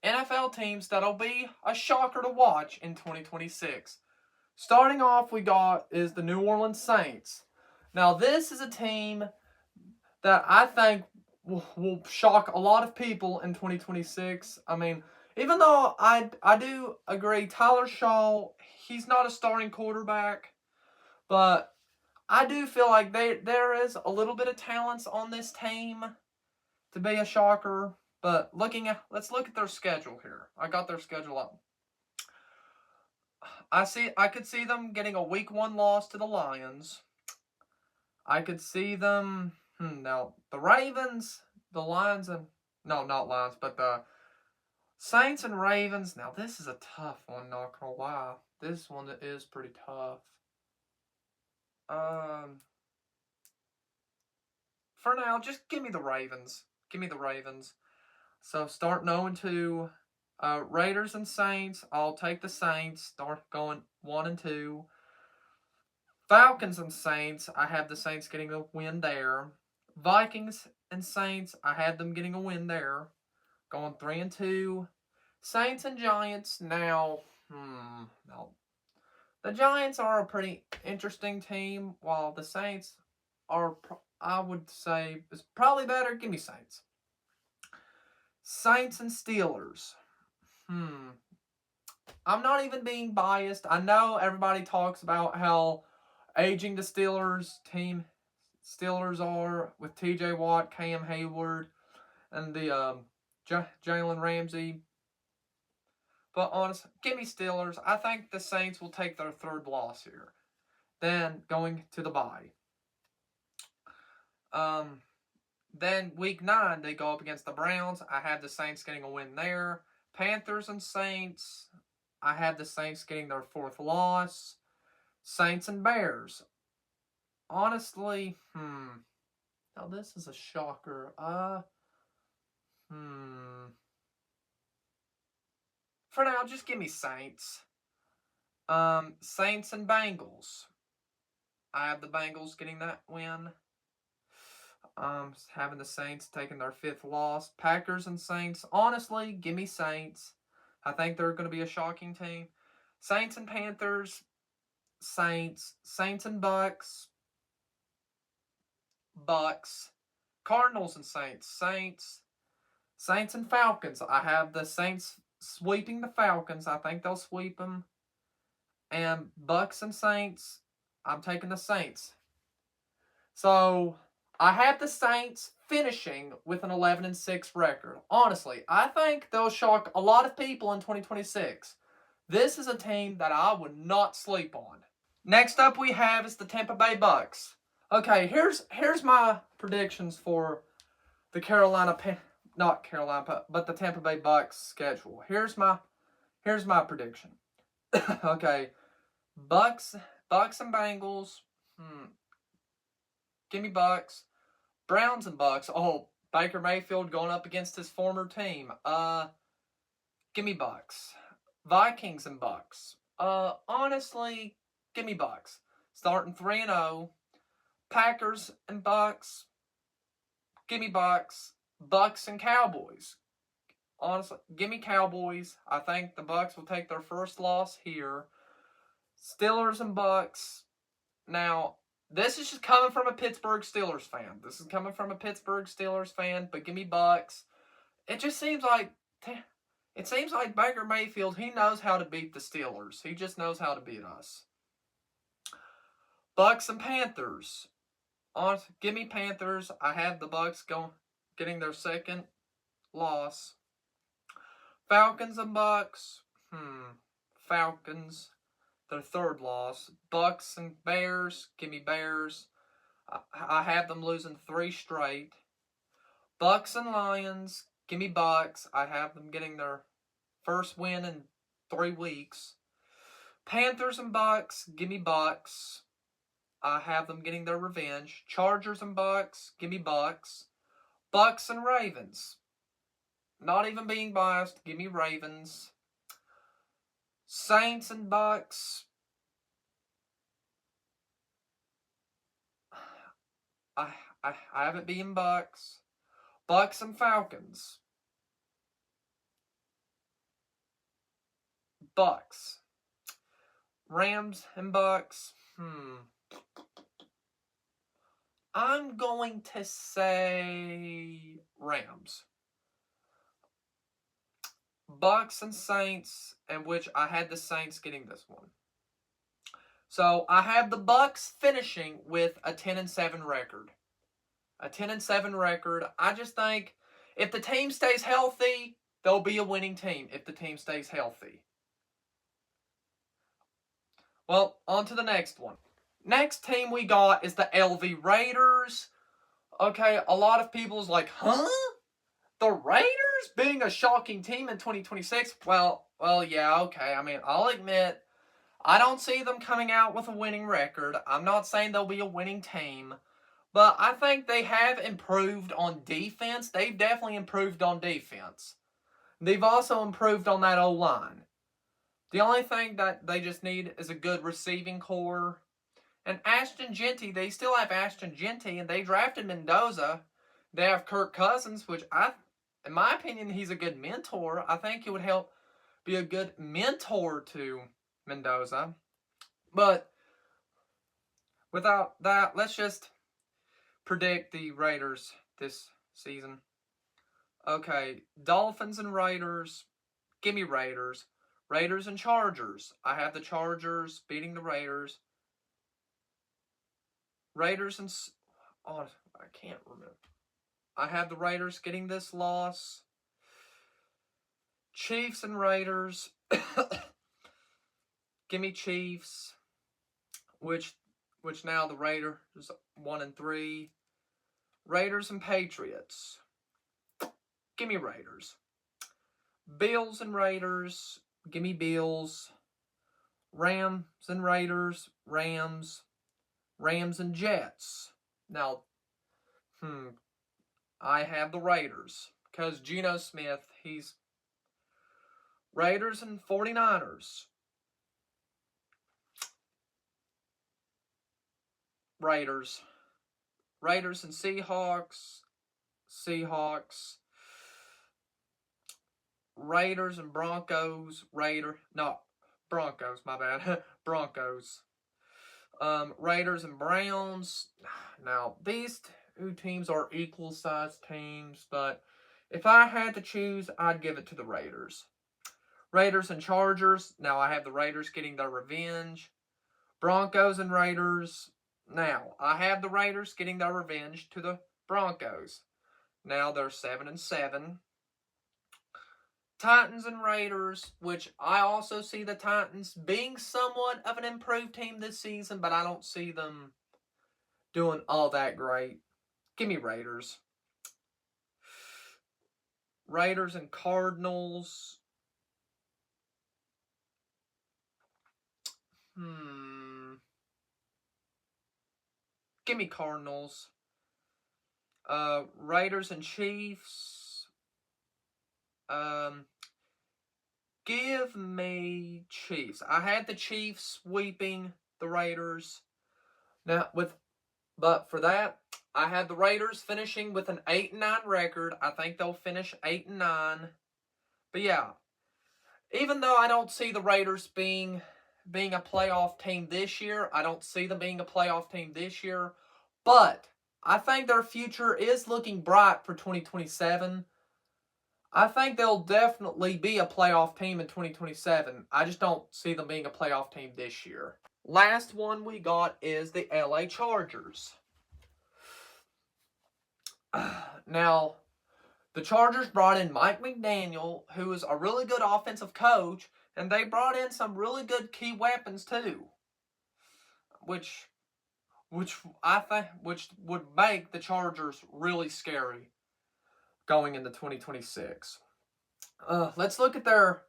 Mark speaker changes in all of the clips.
Speaker 1: NFL teams that'll be a shocker to watch in 2026. Starting off, we got is the New Orleans Saints. Now, this is a team that I think will shock a lot of people in 2026. I mean, even though I do agree Tyler Shaw, he's not a starting quarterback, but I do feel like there is a little bit of talents on this team to be a shocker. But let's look at their schedule here. I got their schedule up. I could see them getting a week 1 loss to the Lions. I could see them now the Ravens, the Lions, and no, not Lions, but the Saints and Ravens. Now this is a tough one. Not gonna lie, this one is pretty tough. For now, just give me the Ravens. Give me the Ravens. So start 0-2. Raiders and Saints. I'll take the Saints. Start going 1-2. Falcons and Saints. I have the Saints getting a win there. Vikings and Saints. I had them getting a win there. Going 3-2. Saints and Giants. Now, no. The Giants are a pretty interesting team, while the Saints are, I would say, is probably better. Give me Saints. Saints and Steelers. I'm not even being biased. I know everybody talks about how aging the Steelers are with T.J. Watt, Cam Hayward, and the Jalen Ramsey. But honestly, give me Steelers. I think the Saints will take their 3rd loss here. Then going to the bye. Then week 9, they go up against the Browns. I had the Saints getting a win there. Panthers and Saints. I had the Saints getting their 4th loss. Saints and Bears. Honestly, now this is a shocker. For now, just give me Saints. Saints and Bengals. I have the Bengals getting that win. Having the Saints taking their 5th loss. Packers and Saints. Honestly, give me Saints. I think they're going to be a shocking team. Saints and Panthers. Saints. Saints and Bucks. Bucks. Cardinals and Saints. Saints. Saints and Falcons. I have the Saints sweeping the Falcons. I think they'll sweep them. And Bucks and Saints. I'm taking the Saints. So I have the Saints finishing with an 11-6 record. Honestly, I think they'll shock a lot of people in 2026. This is a team that I would not sleep on. Next up we have is the Tampa Bay Bucks. Okay, here's my predictions for the but the Tampa Bay Bucks schedule. Here's my prediction. Okay, Bucks and Bengals. Give me Bucks. Browns and Bucks. Oh, Baker Mayfield going up against his former team. Give me Bucks. Vikings and Bucks. Honestly, give me Bucks. Starting 3-0. Packers and Bucks. Give me Bucks. Bucks and Cowboys. Honestly, give me Cowboys. I think the Bucks will take their 1st loss here. Steelers and Bucks. Now, this is just coming from a Pittsburgh Steelers fan. But give me Bucks. It just seems like Baker Mayfield, he knows how to beat the Steelers. He just knows how to beat us. Bucks and Panthers. Give me Panthers. I have the Bucks getting their 2nd loss. Falcons and Bucks. Falcons, their 3rd loss. Bucks and Bears. Give me Bears. I have them losing 3 straight. Bucks and Lions. Give me Bucks. I have them getting their 1st win in 3 weeks. Panthers and Bucks. Give me Bucks. I have them getting their revenge. Chargers and Bucks. Give me Bucks. Bucks and Ravens. Not even being biased. Give me Ravens. Saints and Bucks. I have it being Bucks. Bucks and Falcons. Bucks. Rams and Bucks. I'm going to say Rams. Bucks and Saints, in which I had the Saints getting this one. So I have the Bucks finishing with a 10-7 record. A 10-7 record. I just think if the team stays healthy, they'll be a winning team if the team stays healthy. Well, on to the next one. Next team we got is the LV Raiders. Okay, a lot of people's like, huh? The Raiders being a shocking team in 2026? Well, yeah, okay. I mean, I'll admit, I don't see them coming out with a winning record. I'm not saying they'll be a winning team. But I think they have improved on defense. They've definitely improved on defense. They've also improved on that O-line. The only thing that they just need is a good receiving core. And Ashton Jeanty, they still have Ashton Jeanty, and they drafted Mendoza. They have Kirk Cousins, which in my opinion, he's a good mentor. I think he would help be a good mentor to Mendoza. But without that, let's just predict the Raiders this season. Okay, Dolphins and Raiders. Give me Raiders. Raiders and Chargers. I have the Chargers beating the Raiders. Raiders and... Oh, I can't remember. I have the Raiders getting this loss. Chiefs and Raiders. Give me Chiefs. Which now the Raiders 1-3. Raiders and Patriots. Give me Raiders. Bills and Raiders. Give me Bills. Rams and Raiders. Rams. Rams and Jets. Now, I have the Raiders. Because Geno Smith, he's... Raiders and 49ers. Raiders. Raiders and Seahawks. Seahawks. Raiders and Broncos. Broncos, my bad. Broncos. Raiders and Browns. Now, these two teams are equal-sized teams, but if I had to choose, I'd give it to the Raiders. Raiders and Chargers. Now, I have the Raiders getting their revenge. Broncos and Raiders. Now, I have the Raiders getting their revenge to the Broncos. Now, they're 7-7. Titans and Raiders, which I also see the Titans being somewhat of an improved team this season, but I don't see them doing all that great. Give me Raiders. Raiders and Cardinals. Give me Cardinals. Raiders and Chiefs. Give me Chiefs. I had the Chiefs sweeping the Raiders. But for that, I had the Raiders finishing with an 8-9 record. I think they'll finish 8-9. But yeah, even though I don't see the Raiders being a playoff team this year, I don't see them being a playoff team this year, but I think their future is looking bright for 2027. I think they'll definitely be a playoff team in 2027. I just don't see them being a playoff team this year. Last one we got is the LA Chargers. Now, the Chargers brought in Mike McDaniel, who is a really good offensive coach, and they brought in some really good key weapons too, which I think would make the Chargers really scary going into 2026. Let's look at their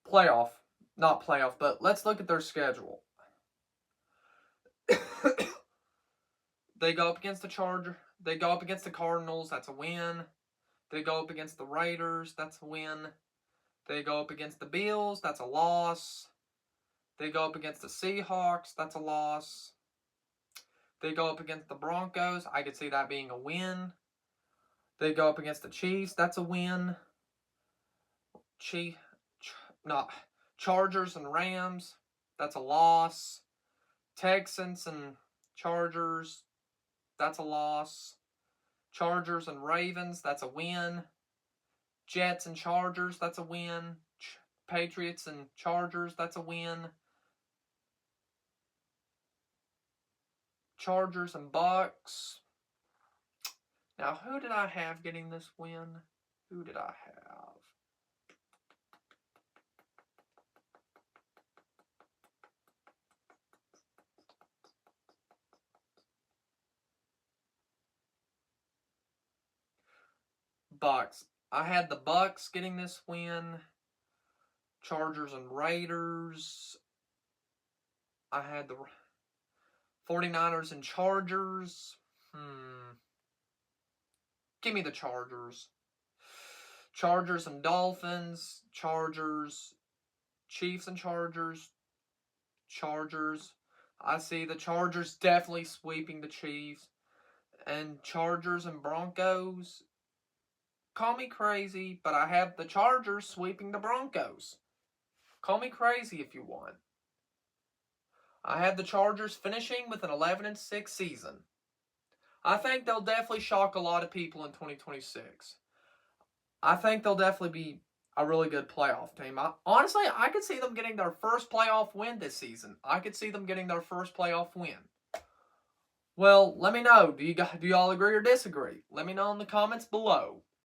Speaker 1: but let's look at their schedule. They go up against the Chargers. They go up against the Cardinals. That's a win. They go up against the Raiders. That's a win. They go up against the Bills. That's a loss. They go up against the Seahawks. That's a loss. They go up against the Broncos. I could see that being a win. They go up against the Chiefs. That's a win. Chargers and Rams, that's a loss. Texans and Chargers, that's a loss. Chargers and Ravens, that's a win. Jets and Chargers, that's a win. Patriots and Chargers, that's a win. Chargers and Bucks. Now, who did I have getting this win? Who did I have? Bucks. I had the Bucks getting this win. Chargers and Raiders. I had the 49ers and Chargers. Give me the Chargers. Chargers and Dolphins. Chargers. Chiefs and Chargers. Chargers. I see the Chargers definitely sweeping the Chiefs. And Chargers and Broncos. Call me crazy, but I have the Chargers sweeping the Broncos. Call me crazy if you want. I had the Chargers finishing with an 11-6 season. I think they'll definitely shock a lot of people in 2026. I think they'll definitely be a really good playoff team. Honestly, I could see them getting their first playoff win this season. I could see them getting their first playoff win. Well, let me know. Do y'all agree or disagree? Let me know in the comments below.